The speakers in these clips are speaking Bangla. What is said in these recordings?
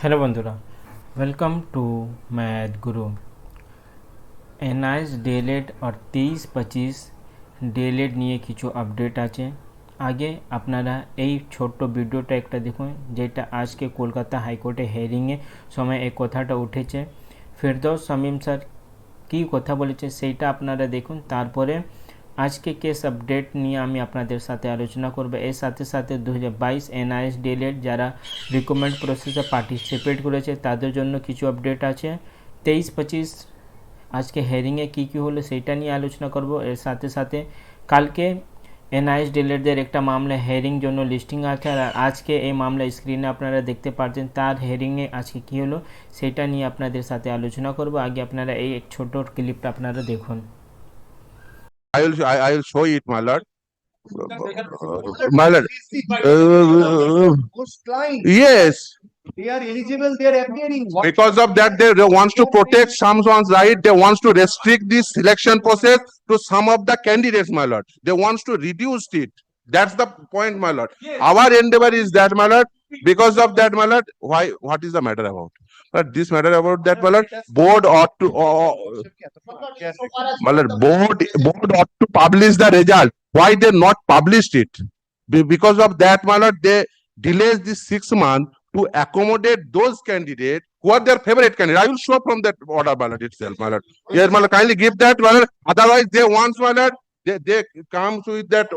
হ্যালো বন্ধুরা, welcome to math Guru. NIS D.El.Ed R 23-25 D.El.Ed নিয়ে কিছু আপডেট আছে। আগে আপনারা এই ছোট্ট ভিডিওটা একটা দেখুন, যেটা আজকে কলকাতা হাইকোর্টে হিয়ারিংয়ে সময় এই কথাটা উঠেছে। ফেরদৌস শামীম স্যার কী কথা বলেছে সেইটা আপনারা দেখুন, তারপরে আজকে কেস আপডেট নিয়ে আমি আপনাদের সাথে আলোচনা করব। এর সাথে সাথে 2022 এনআইএস ডিএলএড যারা রিকমেন্ড প্রসেসে পার্টিসিপেট করেছে তাদের জন্য কিছু আপডেট আছে। 23-25 আজকে হেয়ারিংয়ে কী কী হলো সেইটা নিয়ে আলোচনা করব। এর সাথে সাথে কালকে এনআইএস ডিএলএডদের একটা মামলা হেয়ারিং জন্য লিস্টিং আছে, আর আজকে এই মামলা স্ক্রিনে আপনারা দেখতে পাচ্ছেন, তার হেয়ারিংয়ে আজকে কী হলো সেটা নিয়ে আপনাদের সাথে আলোচনা করব। আগে আপনারা এই ছোট ক্লিপটা আপনারা দেখুন। I will show it, my lord. My lord. Most clients, Yes, they are eligible, they are appearing. What because of that, they wants to protect someone's right. They wants to restrict this selection process to some of the candidates, my lord. They wants to reduce it. That's the point, my lord. Our endeavor is that, my lord. Because of that, my lord, why? What is the matter about? But this matter about that, my lord, board ought to, my lord, board ought to publish the result. Why they not published it? Because of that, my lord, they delays this 6 months to accommodate those candidates who are their favorite candidates. I will show from that order ballot itself, my lord. Yes, my lord, kindly give that, my lord. Otherwise, they want, my lord, they come with that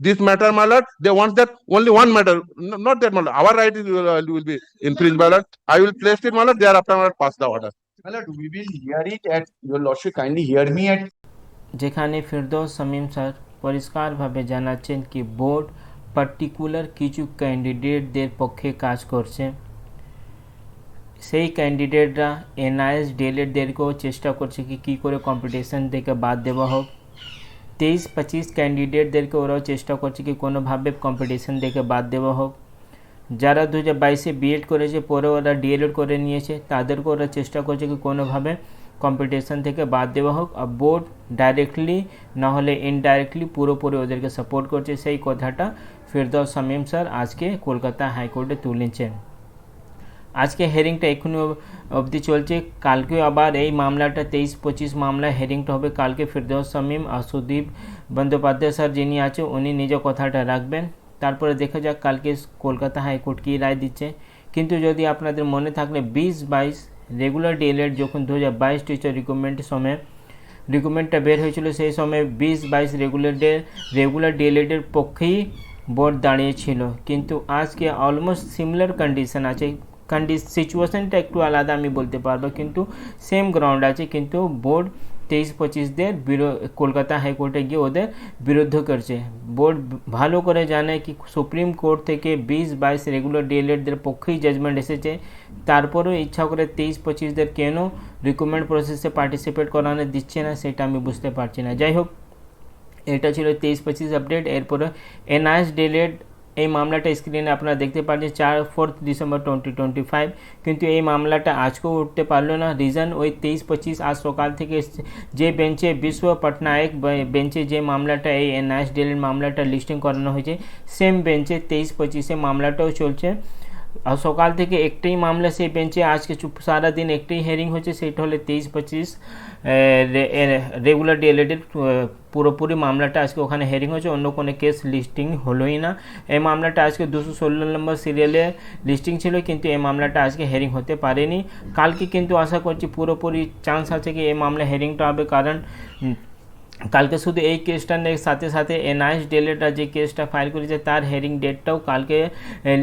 this matter, my lord. They want that only one matter, not that, my lord. Our right will be infringed, my lord. I will place it, my lord. Thereafter, my lord, pass the order. my lord, we will hear it at your lordship. Kindly hear me at যেখানে ফেরদৌস শামীম স্যার পরিষ্কারভাবে জানাচ্ছেন কি বোর্ড পার্টিকুলার কিছু ক্যান্ডিডেটদের পক্ষে কাজ করছে। সেই ক্যান্ডিডেটরা এনআইএস ডিএলএডদেরকেও চেষ্টা করছে কি কী করে কম্পিটিশন থেকে বাদ দেওয়া হোক। 23-25 ক্যান্ডিডেটদেরকে ওরাও চেষ্টা করছে কি কোনোভাবে কম্পিটিশন থেকে বাদ দেওয়া হোক। যারা 2022-এ বিএড করেছে পরে ওরা ডিএলএড করে নিয়েছে তাদেরকে ওরা চেষ্টা করছে কি কোনোভাবে কম্পিটিশন থেকে বাদ দেওয়া হোক। আর বোর্ড ডাইরেক্টলি না হলে ইনডাইরেক্টলি পুরোপুরি ওদেরকে সাপোর্ট করছে, সেই কথাটা ফেরদৌস শামীম স্যার আজকে কলকাতা হাইকোর্টে তুলেছেন। আজকে হেয়ারিংটা এখনই অবধি চলছে, কালকেও আবার এই মামলাটা 23-25 মামলায় হেয়ারিংটা হবে। কালকে ফেরদৌস শামীম আর সুদীপ বন্দ্যোপাধ্যায় স্যার যিনি আছে উনি নিজের কথাটা রাখবেন, তারপরে দেখা যাক কালকে কলকাতা হাইকোর্ট কী রায় দিচ্ছে। কিন্তু যদি আপনাদের মনে থাকলে 20-22 রেগুলার ডিএলএড যখন 2022 টিচার রিক্রুটমেন্টের সময় রিক্রুটমেন্টটা বের হয়েছিল, সেই সময় 20-22 রেগুলার ডিএলএডের পক্ষেই বোর্ড দাঁড়িয়েছিল। কিন্তু আজকে অলমোস্ট সিমিলার কন্ডিশন আছে, সিচুয়েশনটা একটু আলাদা আমি বলতে পারবো, কিন্তু সেম গ্রাউন্ড আছে। কিন্তু বোর্ড 23-25দের কলকাতা হাইকোর্টে গিয়ে ওদের বিরুদ্ধ করছে। বোর্ড ভালো করে জানে কি সুপ্রিম কোর্ট থেকে 20-22 রেগুলার ডিএলএডদের পক্ষেই জাজমেন্ট এসেছে, তারপরেও ইচ্ছা করে 23-25দের কেন রিক্রুটমেন্ট প্রসেসে পার্টিসিপেট করানো দিচ্ছে না সেটা আমি বুঝতে পারছি না। যাই হোক, এটা ছিল 23-25 আপডেট। এরপরে এনআইএস ডিএলএড এই মামলাটা স্ক্রিনে আপনারা দেখতে পাচ্ছেন 4 ডিসেম্বর 2025, কিন্তু এই মামলাটা আজকেও উঠতে পারলো না। রিজন ওই 23-25 আজ সকাল থেকে যে বেঞ্চে বিশ্ব পটনায়ক বেঞ্চে যে মামলাটা এই এনআইএস ডিএলএড মামলাটা লিস্টিং করানো হয়েছে, সেম বেঞ্চে 23-25 মামলাটাও চলছে। আর সকাল থেকে একটাই মামলা সেই বেঞ্চে আজকে সারাদিন একটাই হিয়ারিং হচ্ছে, সেটা হলে 23-25 রেগুলার ডিএলএডের পুরোপুরি মামলাটা আজকে ওখানে হিয়ারিং হচ্ছে, অন্য কোনো কেস লিস্টিং হলোই না। এই মামলাটা আজকে 216 নম্বর সিরিয়ালে লিস্টিং ছিল, কিন্তু এই মামলাটা আজকে হিয়ারিং হতে পারেনি। কালকে কিন্তু আশা করছি পুরোপুরি চান্স আছে কি এই মামলা হিয়ারিংটা হবে, কারণ কালকে শুধু এই কেসটার সাথে সাথে এনআইএস ডিএলএডরা যে কেসটা ফাইল করেছে তার হিয়ারিং ডেটটাও কালকে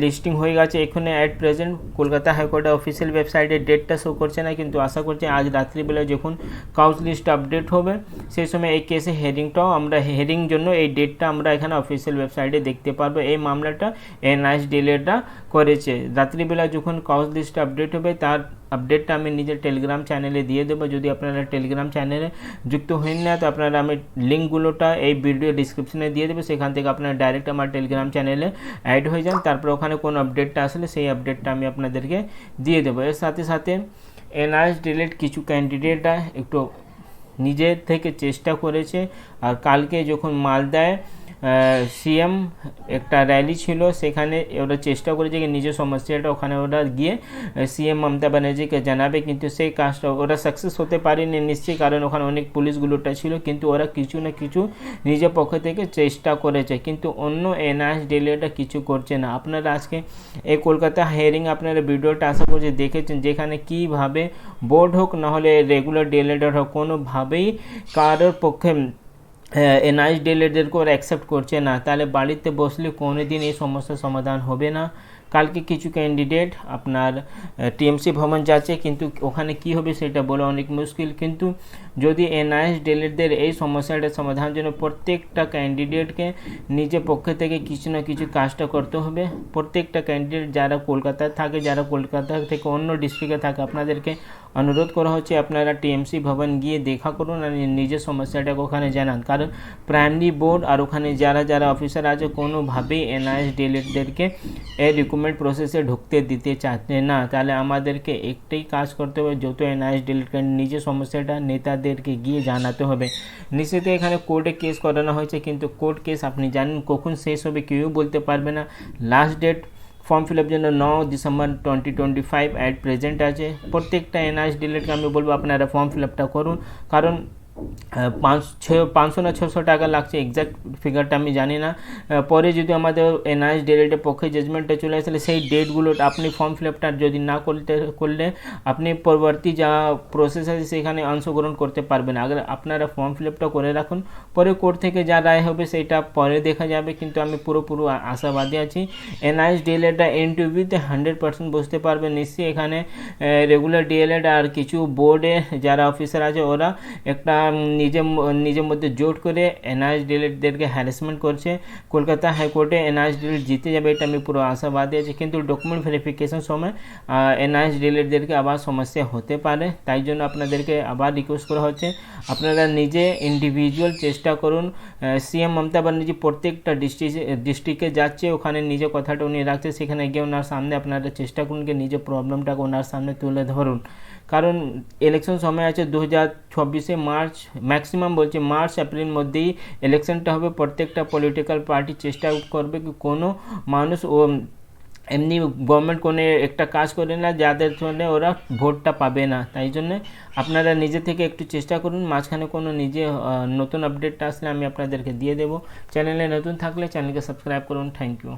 লিস্টিং হয়ে গেছে। এখানে অ্যাট প্রেজেন্ট কলকাতা হাইকোর্টের অফিসিয়াল ওয়েবসাইটে ডেটটা শো করছে না, কিন্তু আশা করছি আজ রাত্রিবেলা যখন কাউন্স লিস্ট আপডেট হবে সেই সময় এই কেসে হিয়ারিংটাও আমরা হিয়ারিং জন্য এই ডেটটা আমরা এখানে অফিসিয়াল ওয়েবসাইটে দেখতে পারবো। এই মামলাটা এনআইএস ডিএলএডরা করেছে। রাত্রিবেলা যখন কাউন্স লিস্ট আপডেট হবে তার আপডেটটা আমি নিজের টেলিগ্রাম চ্যানেলে দিয়ে দেবো। যদি আপনারা টেলিগ্রাম চ্যানেলে যুক্ত হন না তো আপনারা আমি লিঙ্কগুলোটা এই ভিডিও ডিসক্রিপশনে দিয়ে দেবো, সেখান থেকে আপনারা ডাইরেক্ট আমার টেলিগ্রাম চ্যানেলে অ্যাড হয়ে যান। তারপর ওখানে কোন আপডেটটা আসলে সেই আপডেটটা আমি আপনাদেরকে দিয়ে দেবো। এর সাথে সাথে এনআইএস ডিএলএড কিছু ক্যান্ডিডেটরা একটু নিজের থেকে চেষ্টা করেছে, আর কালকে যখন মালদায় সিএম একটা র্যালি ছিল, সেখানে ওরা চেষ্টা করেছে যে নিজের সমস্যাটা ওখানে ওরা গিয়ে সিএম মমতা ব্যানার্জিকে জানাবে, কিন্তু সেই কাজটা ওরা সাকসেস হতে পারেনি নিশ্চয়ই, কারণ ওখানে অনেক পুলিশগুলোটা ছিল, কিন্তু ওরা কিছু না কিছু নিজের পক্ষ থেকে চেষ্টা করেছে, কিন্তু অন্য এনআইএস ডিলেটা কিছু করছে না। আপনারা আজকে এই কলকাতা হিয়ারিং আপনারা ভিডিওটা আশা করছি দেখেছেন, যেখানে কিভাবে বোর্ড হোক না হলে রেগুলার ডিলেটার হোক কোনোভাবেই কারোর পক্ষে এনআইএস ডিলেটদেরকে ওরা অ্যাকসেপ্ট করছে না। তাহলে বাড়িতে বসলে কোনো দিন এই সমস্যার সমাধান হবে না। কালকে কিছু ক্যান্ডিডেট আপনার টিএমসি ভবন যাচ্ছে, কিন্তু ওখানে কি হবে সেটা বলা অনেক মুশকিল, কিন্তু যদি এনআইএস ডিলেটদের এই সমস্যাটার সমাধানের জন্য প্রত্যেকটা ক্যান্ডিডেটকে নিজের পক্ষে থেকে কিছু না কিছু কাজটা করতে হবে। প্রত্যেকটা ক্যান্ডিডেট যারা কলকাতায় থাকে, যারা কলকাতা থেকে অন্য ডিস্ট্রিক্টে থাকে, আপনাদেরকে অনুরোধ করা হচ্ছে আপনারা টিএমসি ভবন গিয়ে দেখা করুন আর নিজের সমস্যাটাকে ওখানে জানান, কারণ প্রাইমারি বোর্ড আর ওখানে যারা যারা অফিসার আছে কোনোভাবেই এনআইএস ডিলেটদেরকে এই রিক্রুটমেন্ট প্রসেসে ঢুকতে দিতে চাচ্ছে না। তাহলে আমাদেরকে একটাই কাজ করতে হবে, যত এনআইএস ডিলেটকে নিজের সমস্যাটা নেতাদেরকে গিয়ে জানাতে হবে। নিশ্চিত এখানে কোর্টে কেস করানো হয়েছে, কিন্তু কোর্ট কেস আপনি জানেন কখন শেষ হবে কেউ বলতে পারবে না। Last date form fill up জন্য 9 ডিসেম্বর 2025 অ্যাট প্রেজেন্ট আছে। প্রত্যেকটা এনআইএস ডিলেটকে আমি বলবো আপনারা ফর্ম ফিল আপটা করুন, কারণ 500 না 600 টাকা লাগছে, এক্স্যাক্ট ফিগারটা আমি জানি না। পরে যদি আমাদের এনআইএস ডিলেটের পক্ষে জাজমেন্টটা চলে আসলে সেই ডেটগুলো আপনি ফর্ম ফিল আপটা যদি না করলে আপনি পরবর্তী যা প্রসেস আছে সেখানে অংশগ্রহণ করতে পারবেন। আগে আপনারা ফর্ম ফিল আপটা করে রাখুন, পরে কোর্ট থেকে যা রায় হবে সেটা পরে দেখা যাবে, কিন্তু আমি পুরোপুরি আশাবাদী আছি এনআইএস ডিএলএডটা এনটিভিতে 100% বুঝতে পারবে। নিশ্চয়ই এখানে রেগুলার ডিএলএড আর কিছু বোর্ডে যারা অফিসার আছে ওরা একটা নিজের মধ্যে জোট করে এনআইএস ডিলেটদেরকে হ্যারাসমেন্ট করছে। কলকাতা হাইকোর্টে এনআইএস ডিলেট জিতে যাবে এটা আমি পুরো আশাবাদী আছি, কিন্তু ডকুমেন্ট ভেরিফিকেশন সময় এনআইএস ডিলেটদেরকে আবার সমস্যা হতে পারে। তাই জন্য আপনাদেরকে আবার রিকোয়েস্ট করা হচ্ছে আপনারা নিজে ইন্ডিভিজুয়াল চেষ্টা করুন। সিএম মমতা ব্যানার্জি প্রত্যেকটা ডিস্ট্রিক্টে যাচ্ছে, ওখানে নিজের কথাটা উনি রাখছে, সেখানে গিয়ে ওনার সামনে আপনারা চেষ্টা করুন যে নিজের প্রবলেমটাকে ওনার সামনে তুলে ধরুন, কারণ ইলেকশন সময় আছে 2024 মার্চ, ম্যাক্সিমাম বলছে মার্চ এপ্রিল মধ্যেই ইলেকশনটা হবে। প্রত্যেকটা পলিটিক্যাল পার্টি চেষ্টা করবে কি কোনো মানুষ ও এমনি গভর্নমেন্ট কোনো একটা কাজ করে না যাদের জন্য ওরা ভোটটা পাবে না। তাই জন্য আপনারা নিজে থেকে একটু চেষ্টা করুন, মাঝখানে কোনো নিজে নতুন আপডেটটা আসলে আমি আপনাদেরকে দিয়ে দেবো। চ্যানেলে নতুন থাকলে চ্যানেলকে সাবস্ক্রাইব করুন। Thank you.